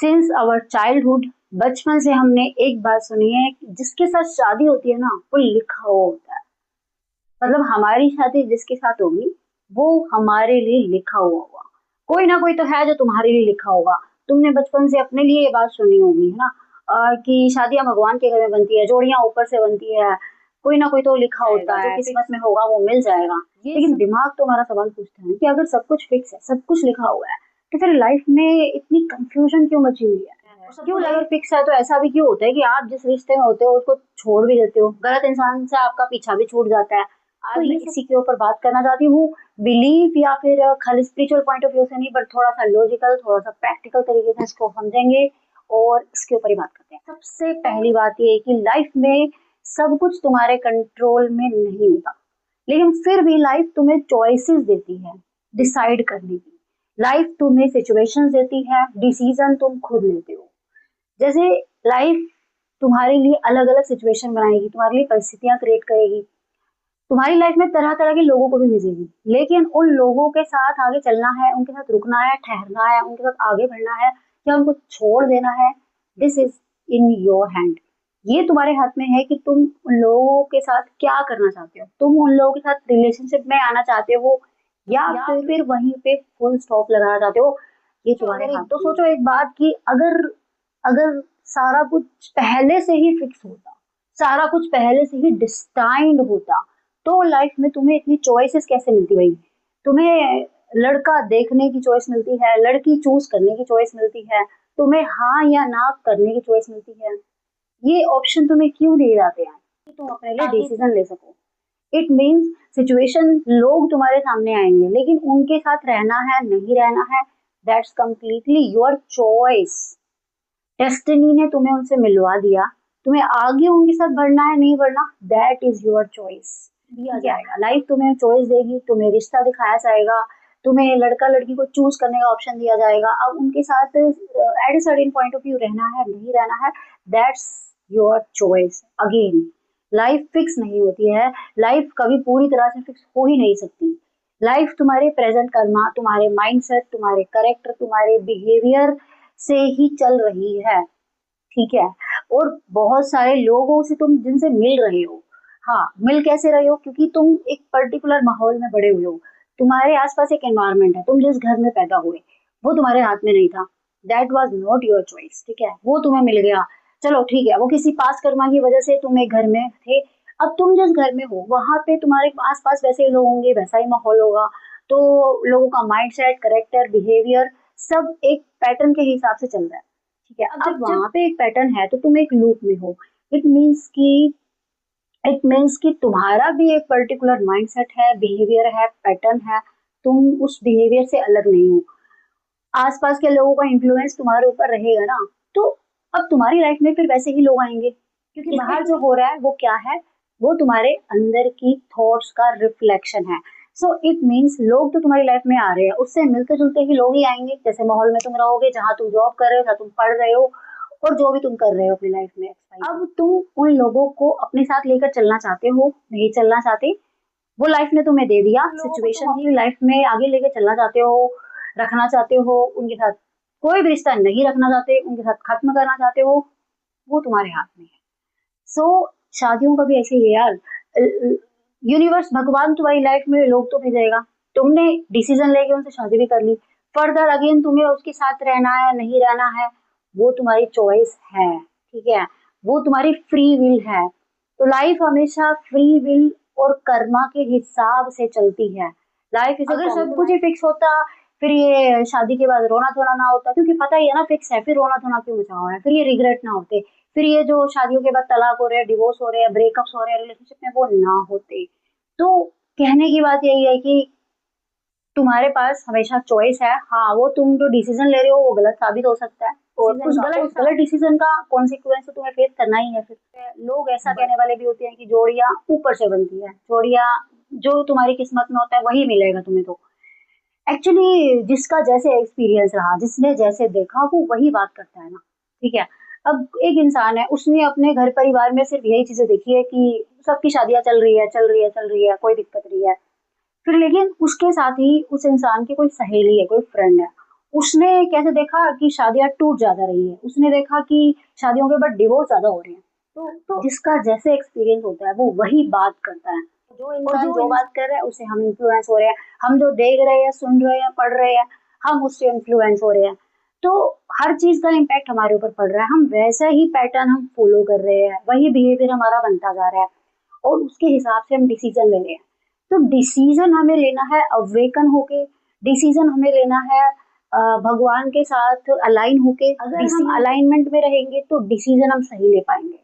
Since our childhood, बचपन से हमने एक बात सुनी है कि जिसके साथ शादी होती है ना वो लिखा हुआ होता है। मतलब हमारी शादी जिसके साथ होगी वो हमारे लिए लिखा हुआ होगा। कोई ना कोई तो है जो तुम्हारे लिए लिखा होगा। तुमने बचपन से अपने लिए ये बात सुनी होगी, है ना? कि शादियां भगवान के घर में बनती है, जोड़ियां ऊपर से बनती है। कोई ना कोई तो लिखा होता है, जो किस्मत में होगा वो मिल जाएगा। लेकिन दिमाग तो हमारा सवाल पूछता है कि अगर सब कुछ फिक्स है, सब कुछ लिखा हुआ है, तो फिर लाइफ में इतनी कंफ्यूजन क्यों मची हुई है? क्यों अगर फिक्स है तो ऐसा भी क्यों होता है कि आप जिस रिश्ते में होते हो उसको छोड़ भी देते हो, गलत इंसान से आपका पीछा भी छूट जाता है। आज मैं इसी के ऊपर बात करना चाहती हूँ। बिलीफ या फिर खाली स्पिरिचुअल पॉइंट ऑफ व्यू से नहीं, बट थोड़ा सा लॉजिकल, थोड़ा सा प्रैक्टिकल तरीके से इसको समझेंगे और इसके ऊपर ही बात करते हैं। सबसे पहली बात ये है कि लाइफ में सब कुछ तुम्हारे कंट्रोल में नहीं होता, लेकिन फिर भी लाइफ तुम्हें चॉइसेस देती है डिसाइड करने की। लाइफ तुम्हें सिचुएशंस देती है, डिसीजन तुम खुद लेते हो। जैसे लाइफ तुम्हारे लिए अलग अलग सिचुएशन बनाएगी, तुम्हारे लिए परिस्थितियां क्रिएट करेगी, तुम्हारी लाइफ में तरह तरह के लोगों को भी भेजेगी, लेकिन उन लोगों के साथ आगे चलना है, उनके साथ रुकना है, ठहरना है, उनके साथ आगे बढ़ना है या उनको छोड़ देना है, this is in your hand. ये तुम्हारे हाथ में है कि तुम उन लोगों के साथ क्या करना चाहते हो। तुम उन लोगों के साथ रिलेशनशिप में आना चाहते हो या फिर वहीं पे फुल स्टॉप लगाना चाहते हो, ये तुम्हारे हाथ। तो सोचो एक बात कि अगर अगर सारा कुछ पहले से ही फिक्स होता, सारा कुछ पहले से ही डिस्टाइंड होता, तो लाइफ में तुम्हें इतनी चॉइसेस कैसे मिलती भाई? तुम्हें लड़का देखने की चॉइस मिलती है, लड़की चूज करने की चॉइस मिलती है, तुम्हें हाँ या ना करने की चॉइस मिलती है। ये ऑप्शन तुम्हें क्यों दिए जाते हैं कि तुम अपने लिए डिसीजन ले सको। इट मीन्स सिचुएशन, लोग तुम्हारे सामने आएंगे, लेकिन उनके साथ रहना है नहीं रहना है, that's completely your choice. Destiny ने तुम्हें उनसे मिलवा दिया, तुम्हें आगे उनके साथ बढ़ना है नहीं बढ़ना, दैट इज योर चॉइस। दिया जाएगा, लाइफ तुम्हें चॉइस देगी, तुम्हें रिश्ता दिखाया जाएगा, तुम्हें लड़का लड़की को चूज करने का ऑप्शन दिया जाएगा। अब उनके साथ at a certain point of view रहना है नहीं रहना है, that's your choice. Again, life fix नहीं होती है, लाइफ कभी पूरी तरह से फिक्स हो ही नहीं सकती। लाइफ तुम्हारे प्रेजेंट कर्मा, तुम्हारे माइंडसेट, तुम्हारे करेक्टर, तुम्हारे बिहेवियर से ही चल रही है, ठीक है? और बहुत सारे लोगों से तुम जिनसे मिल रहे हो, हाँ, मिल कैसे रहे हो? क्योंकि तुम एक पर्टिकुलर माहौल में बड़े हुए हो, तुम्हारे आसपास एक एनवायरनमेंट है, तुम जिस घर में पैदा हुए वो तुम्हारे हाथ में नहीं था, that was not your choice, ठीक है? वो तुम्हें मिल गया, चलो ठीक है, वो किसी पास कर्मा की वजह से तुम एक घर में थे। अब तुम जिस घर में हो वहां पे तुम्हारे आसपास वैसे ही लोग होंगे, वैसा ही माहौल होगा, तो लोगों का माइंड सेट, करेक्टर, बिहेवियर सब एक पैटर्न के हिसाब से चल रहा है, ठीक है? अब वहां पे एक पैटर्न है तो तुम एक लूप में हो। इट मीन्स कि तुम्हारा भी एक पर्टिकुलर माइंडसेट है, बिहेवियर है, पैटर्न है, तुम उस बिहेवियर से अलग नहीं हो। आसपास के लोगों का इन्फ्लुएंस तुम्हारे ऊपर रहेगा ना, तो अब तुम्हारी लाइफ में फिर वैसे ही लोग आएंगे, क्योंकि बाहर जो हो रहा है वो क्या है, वो तुम्हारे अंदर की थॉट्स का रिफ्लेक्शन है। सो इट मीन्स लोग तो तुम्हारी लाइफ में आ रहे हैं, उससे मिलते जुलते ही लोग ही आएंगे। जैसे माहौल में तुम रहोगे, जहाँ तुम जॉब कर रहे हो, जहाँ तुम पढ़ रहे हो, और जो भी तुम कर रहे हो अपनी लाइफ में, अब तुम उन लोगों को अपने साथ लेकर चलना चाहते हो नहीं चलना चाहते, वो लाइफ ने तुम्हें दे दिया, सिचुएशन ही लाइफ में आगे लेके चलना चाहते हो, रखना चाहते हो उनके साथ, कोई भी रिश्ता नहीं रखना चाहते, उनके साथ खत्म करना चाहते हो, वो तुम्हारे हाथ में है। सो शादियों का भी ऐसे ही है यार। यूनिवर्स, भगवान तुम्हारी लाइफ में लोग तो भेजेगा, तुमने डिसीजन लेके उनसे शादी भी कर ली, फर्दर अगेन तुम्हें उसके साथ रहना है नहीं रहना है, वो तुम्हारी चॉइस है, ठीक है? वो तुम्हारी फ्री विल है। तो लाइफ हमेशा फ्री विल और कर्मा के हिसाब से चलती है। लाइफ अगर सब कुछ ही फिक्स होता, फिर ये शादी के बाद रोना धोना ना होता, क्योंकि पता ही है ना फिक्स है, फिर रोना धोना क्यों मचा हुआ है, फिर ये रिग्रेट ना होते, फिर ये जो शादियों के बाद तलाक हो रहे हैं, डिवोर्स हो रहे हैं, ब्रेकअप्स हो रहे हैं रिलेशनशिप में, वो ना होते। तो कहने की बात यही है कि तुम्हारे पास हमेशा चॉइस है। हाँ, वो तुम जो डिसीजन ले रहे हो वो गलत साबित हो सकता है, और उस गलत डिसीजन का कॉन्सिक्वेंस तो तुम्हें फेस करना ही है। फिर लोग ऐसा कहने वाले भी होते हैं कि जोड़ियां ऊपर से बनती है, जोड़ियां जो तुम्हारी किस्मत में होता है वही मिलेगा तुम्हें। तो एक्चुअली जिसका जैसे एक्सपीरियंस रहा, जिसने जैसे देखा, वो वही बात करता है ना, ठीक है? अब एक इंसान है, उसने अपने घर परिवार में सिर्फ यही चीजें देखी है कि सबकी शादियां चल रही है, चल रही है, चल रही है, कोई दिक्कत नहीं है। फिर लेकिन उसके साथ ही उस इंसान की कोई सहेली है, कोई फ्रेंड है, उसने कैसे देखा कि शादियां टूट ज्यादा रही है, उसने देखा कि शादियों के बाद डिवोर्स ज्यादा हो रहे हैं। तो जिसका जैसे एक्सपीरियंस होता है वो वही बात करता है। जो इंसान जो बात कर रहा है उसे हम इन्फ्लुएंस हो रहे हैं, हम जो देख रहे हैं, सुन रहे हैं, पढ़ रहे हैं, हम उससे इन्फ्लुएंस हो रहे हैं। तो हर चीज का इम्पैक्ट हमारे ऊपर पड़ रहा है, हम वैसा ही पैटर्न हम फॉलो कर रहे हैं, वही बिहेवियर हमारा बनता जा रहा है और उसके हिसाब से हम डिसीजन ले रहे हैं। तो डिसीजन हमें लेना है अवेकन होके, डिसीजन हमें लेना है भगवान के साथ अलाइन होके। अगर हम अलाइनमेंट में रहेंगे तो डिसीजन हम सही ले पाएंगे।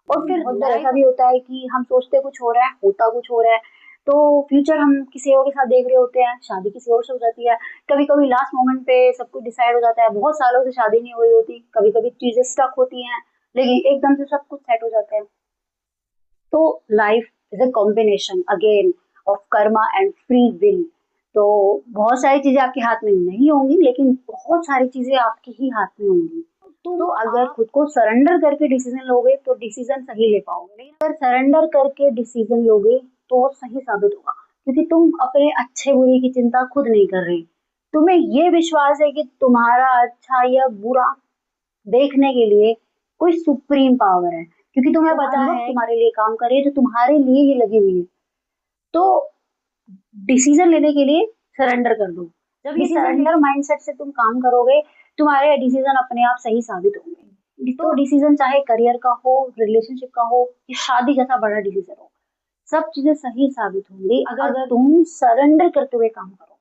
और फिर बहुत बार ऐसा भी होता है कि हम सोचते कुछ हो रहा है, होता कुछ हो रहा है, तो फ्यूचर हम किसी और के साथ देख रहे होते हैं, शादी किसी और से हो जाती है। कभी कभी लास्ट मोमेंट पे सब कुछ डिसाइड हो जाता है, बहुत सालों से शादी नहीं हुई होती, कभी कभी चीजें स्टक होती हैं, लेकिन एकदम से सब कुछ सेट हो जाता है। तो life is a combination again of Karma and free will. तो बहुत सारी चीजें आपके हाथ में नहीं होंगी, लेकिन बहुत सारी चीजें आपके ही हाथ में होंगी। तो अगर खुद को सरेंडर करके डिसीजन लोगे तो डिसीजन सही ले पाओगे, लेकिन अगर सरेंडर करके डिसीजन लोगे तो सही साबित होगा, क्योंकि तुम अपने अच्छे बुरे की चिंता खुद नहीं कर रहे। तुम्हें ये विश्वास है कि तुम्हारा अच्छा या बुरा देखने के लिए कोई सुप्रीम पावर है, क्योंकि तुम्हें पता है तुम्हारे लिए काम कर रही है, जो तुम्हारे लिए ही लगी हुई है। तो डिसीजन लेने के लिए सरेंडर कर दो। जब ये सरेंडर माइंडसेट से तुम काम करोगे, तुम्हारे डिसीजन अपने आप सही साबित होंगे। तो डिसीजन चाहे करियर का हो, रिलेशनशिप का हो या शादी जैसा बड़ा डिसीजन हो, सब चीजें सही साबित होंगी अगर तुम सरेंडर करते हुए काम करो।